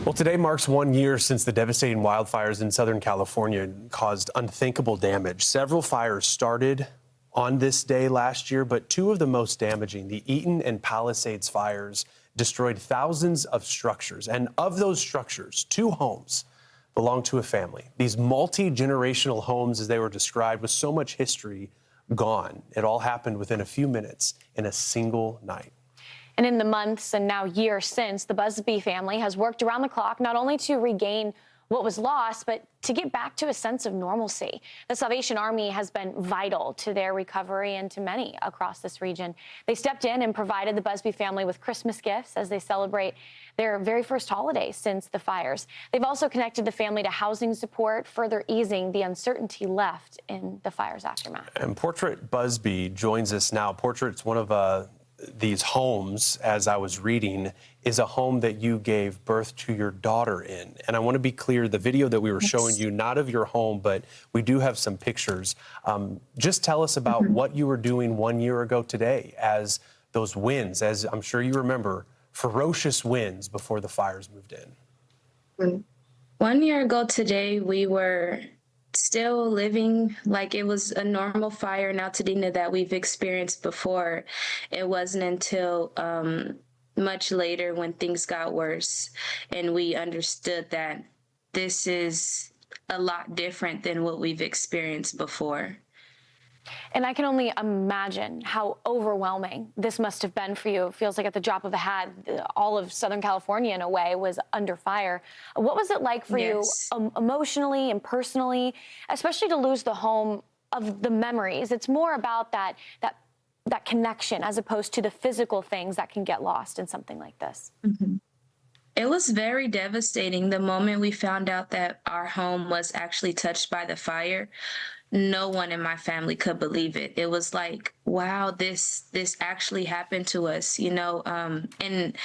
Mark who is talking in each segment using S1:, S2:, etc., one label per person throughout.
S1: Well, today marks 1 year since the devastating wildfires in Southern California caused unthinkable damage. Several fires started on this day last year, but two of the most damaging, the Eaton and Palisades fires, destroyed thousands of structures. And of those structures, 2 homes belonged to a family. These multi-generational homes, as they were described, with so much history gone. It all happened within a few minutes in a single night.
S2: And in the months and now years since, the Busby family has worked around the clock not only to regain what was lost, but to get back to a sense of normalcy. The Salvation Army has been vital to their recovery and to many across this region. They stepped in and provided the Busby family with Christmas gifts as they celebrate their very first holiday since the fires. They've also connected the family to housing support, further easing the uncertainty left in the fire's aftermath. And
S1: Portrett Busby joins us now. Portrett's one of these homes, as I was reading, is a home that you gave birth to your daughter in. And I want to be clear, the video that we were showing you, not of your home, but we do have some pictures. Just tell us about what you were doing 1 year ago today as those winds, as I'm sure you remember, ferocious winds before the fires moved in.
S3: 1 year ago today, we were still living like it was a normal fire in Altadena that we've experienced before. It wasn't until much later when things got worse and we understood that this is a lot different than what we've experienced before.
S2: And I can only imagine how overwhelming this must have been for you. It feels like at the drop of a hat, all of Southern California, in a way, was under fire. What was it like for you emotionally and personally, especially to lose the home of the memories? It's more about that connection as opposed to the physical things that can get lost in something like this.
S3: It was very devastating. The moment we found out that our home was actually touched by the fire, no one in my family could believe it. It was like, wow, this actually happened to us, you know? And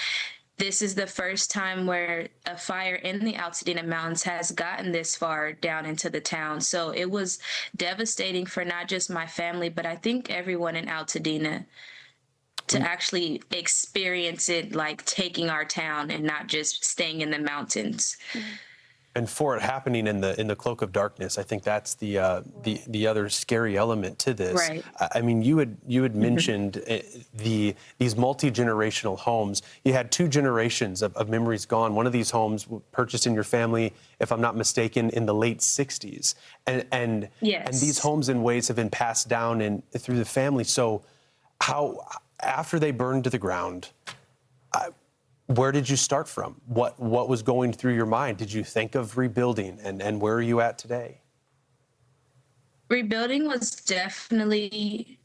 S3: this is the first time where a fire in the Altadena Mountains has gotten this far down into the town. So it was devastating for not just my family, but I think everyone in Altadena to actually experience it, like taking our town and not just staying in the mountains.
S1: And for it happening in the cloak of darkness, I think that's the other scary element to this.
S3: Right.
S1: I mean, you had mentioned these multi-generational homes. You had 2 generations of memories gone. One of these homes purchased in your family, if I'm not mistaken, in the late 60s. And these homes in ways have been passed down through the family. So how, after they burned to the ground, where did you start from? What was going through your mind? Did you think of rebuilding, and where are you at today?
S3: Rebuilding was definitely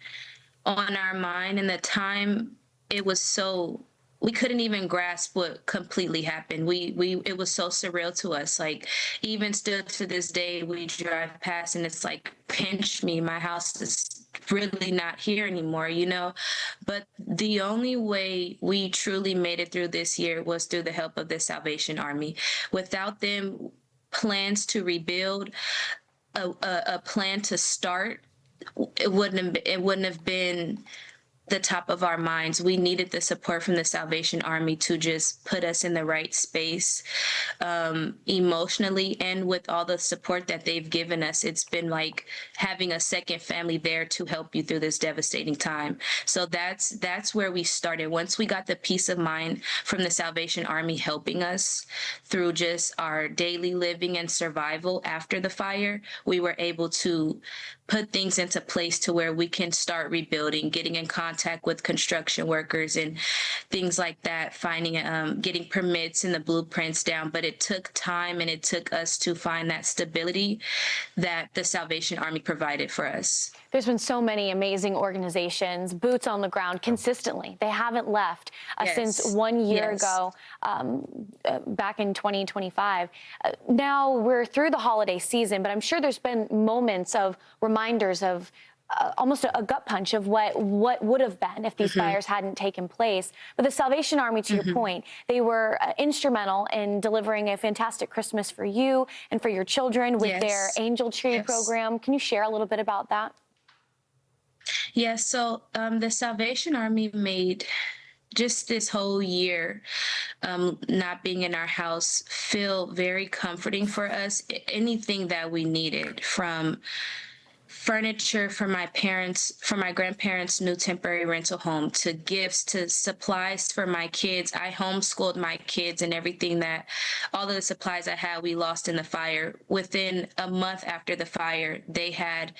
S3: on our mind, and the time it was so, we couldn't even grasp what completely happened. It was so surreal to us. Like, even still to this day, we drive past and it's like, pinch me, my house is really not here anymore, you know? But the only way we truly made it through this year was through the help of the Salvation Army. Without them, plans to rebuild, a plan to start, it wouldn't have been the top of our minds. We needed the support from the Salvation Army to just put us in the right space emotionally, and with all the support that they've given us, it's been like having a second family there to help you through this devastating time. So that's where we started. Once we got the peace of mind from the Salvation Army helping us through just our daily living and survival after the fire, we were able to put things into place to where we can start rebuilding, getting in contact with construction workers and things like that, finding, getting permits and the blueprints down. But it took time, and it took us to find that stability that the Salvation Army provided for us.
S2: There's been so many amazing organizations, boots on the ground, consistently. They haven't left since 1 year ago, back in 2025. Now we're through the holiday season, but I'm sure there's been moments of reminders of almost a gut punch of what would have been if these fires hadn't taken place. But the Salvation Army, to your point, they were instrumental in delivering a fantastic Christmas for you and for your children with their Angel Tree program. Can you share a little bit about that?
S3: Yeah, so the Salvation Army made just this whole year, not being in our house, feel very comforting for us. Anything that we needed, from furniture for my grandparents' new temporary rental home, to gifts, to supplies for my kids. I homeschooled my kids, and all of the supplies I had, we lost in the fire. Within a month after the fire, they had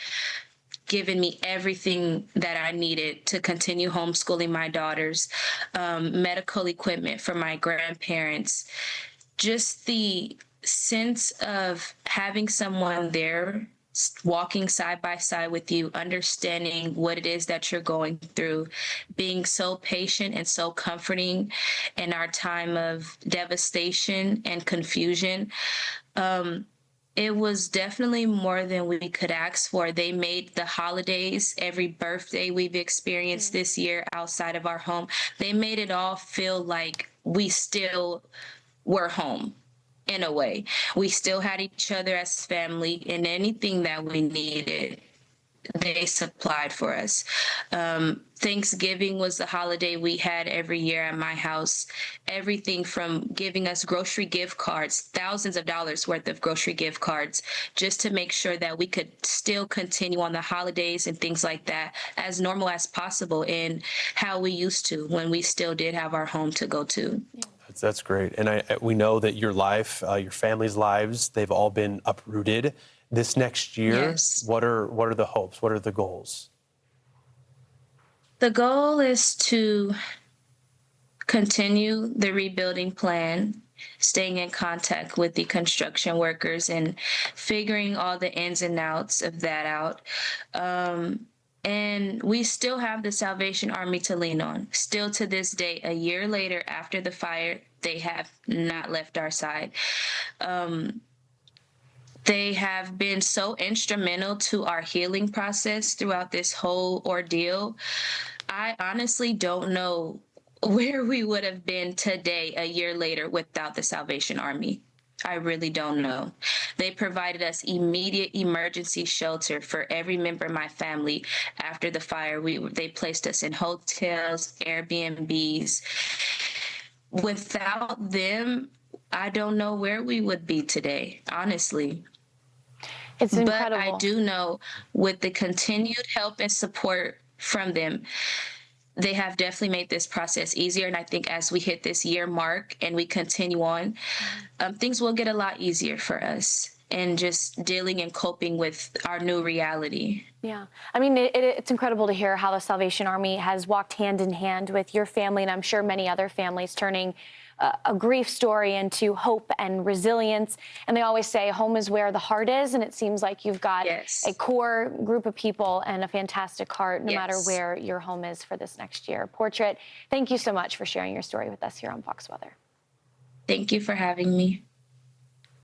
S3: given me everything that I needed to continue homeschooling my daughters, medical equipment for my grandparents. Just the sense of having someone there walking side by side with you, understanding what it is that you're going through, being so patient and so comforting in our time of devastation and confusion. It was definitely more than we could ask for. They made the holidays, every birthday we've experienced this year outside of our home, they made it all feel like we still were home. In a way, we still had each other as family, and anything that we needed, they supplied for us. Thanksgiving was the holiday we had every year at my house. Everything from giving us grocery gift cards, thousands of dollars worth of grocery gift cards, just to make sure that we could still continue on the holidays and things like that as normal as possible, and how we used to when we still did have our home to go to. Yeah.
S1: That's great. And we know that your life, your family's lives, they've all been uprooted. This next year,
S3: Yes.
S1: what are the hopes? What are the goals?
S3: The goal is to continue the rebuilding plan, staying in contact with the construction workers and figuring all the ins and outs of that out. And we still have the Salvation Army to lean on. Still to this day, a year later after the fire, they have not left our side. They have been so instrumental to our healing process throughout this whole ordeal. I honestly don't know where we would have been today, a year later, without the Salvation Army. I really don't know. They provided us immediate emergency shelter for every member of my family after the fire. They placed us in hotels, Airbnbs. Without them, I don't know where we would be today, honestly.
S2: It's incredible.
S3: But I do know, with the continued help and support from them, they have definitely made this process easier. And I think as we hit this year mark and we continue on, things will get a lot easier for us, and just dealing and coping with our new reality.
S2: Yeah. I mean, it's incredible to hear how the Salvation Army has walked hand in hand with your family, and I'm sure many other families, turning a grief story into hope and resilience. And they always say home is where the heart is. And it seems like you've got a core group of people and a fantastic heart, no matter where your home is for this next year. Portrett, thank you so much for sharing your story with us here on Fox Weather.
S3: Thank you for having me.